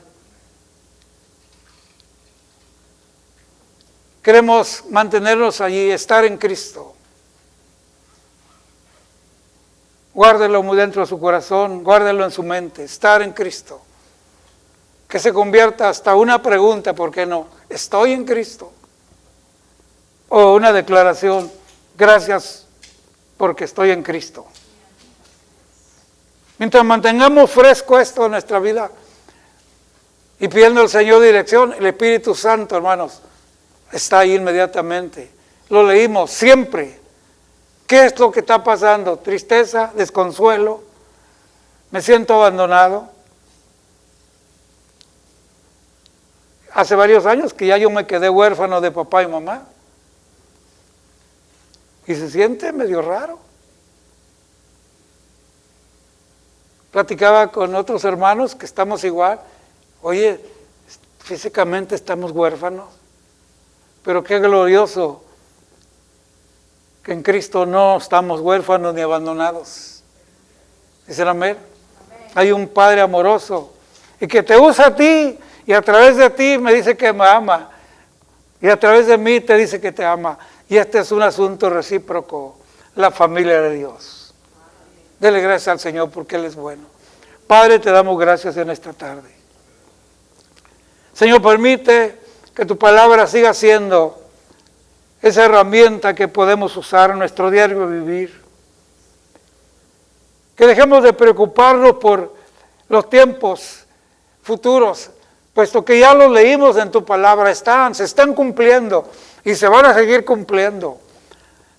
Queremos mantenernos allí, estar en Cristo. Guárdelo muy dentro de su corazón, guárdelo en su mente, estar en Cristo. Que se convierta hasta una pregunta, ¿por qué no? ¿Estoy en Cristo? O una declaración, gracias porque estoy en Cristo. Mientras mantengamos fresco esto en nuestra vida y pidiendo al Señor dirección, el Espíritu Santo, hermanos, está ahí inmediatamente. Lo leímos siempre. ¿Qué es lo que está pasando? Tristeza, desconsuelo, me siento abandonado. Hace varios años que ya yo me quedé huérfano de papá y mamá. Y se siente medio raro. Platicaba con otros hermanos que estamos igual. Oye, físicamente estamos huérfanos, pero qué glorioso que en Cristo no estamos huérfanos ni abandonados. ¿Dicen amén? Hay un Padre amoroso y que te usa a ti y a través de ti me dice que me ama y a través de mí te dice que te ama. Y este es un asunto recíproco, la familia de Dios. Dele gracias al Señor porque Él es bueno. Padre, te damos gracias en esta tarde. Señor, permite que tu palabra siga siendo esa herramienta que podemos usar en nuestro diario vivir. Que dejemos de preocuparnos por los tiempos futuros, puesto que ya los leímos en tu palabra, se están cumpliendo y se van a seguir cumpliendo.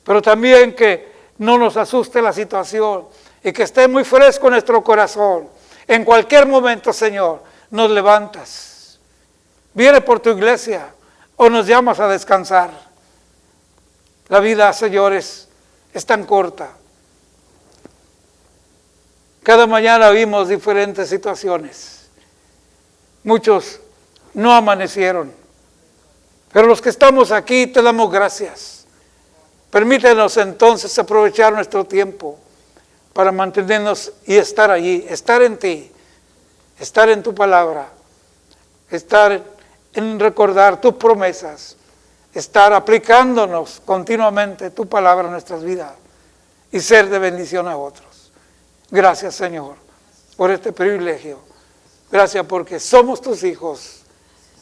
Pero también que no nos asuste la situación y que esté muy fresco nuestro corazón. En cualquier momento, Señor, nos levantas. Viene por tu iglesia o nos llamas a descansar. La vida, señores, es tan corta. Cada mañana vimos diferentes situaciones. Muchos no amanecieron. Pero los que estamos aquí te damos gracias. Permítenos entonces aprovechar nuestro tiempo para mantenernos y estar allí, estar en ti, estar en tu palabra, estar en recordar tus promesas, estar aplicándonos continuamente tu palabra en nuestras vidas y ser de bendición a otros. Gracias, Señor, por este privilegio. Gracias porque somos tus hijos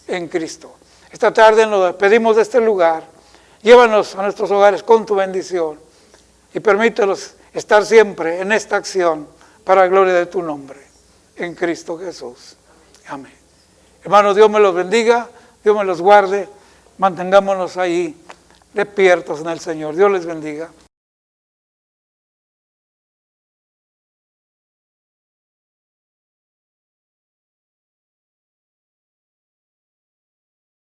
en Cristo. Esta tarde nos despedimos de este lugar. Llévanos a nuestros hogares con tu bendición y permítenos estar siempre en esta acción para la gloria de tu nombre, en Cristo Jesús. Amén. Hermanos, Dios me los bendiga, Dios me los guarde, mantengámonos ahí despiertos en el Señor. Dios les bendiga.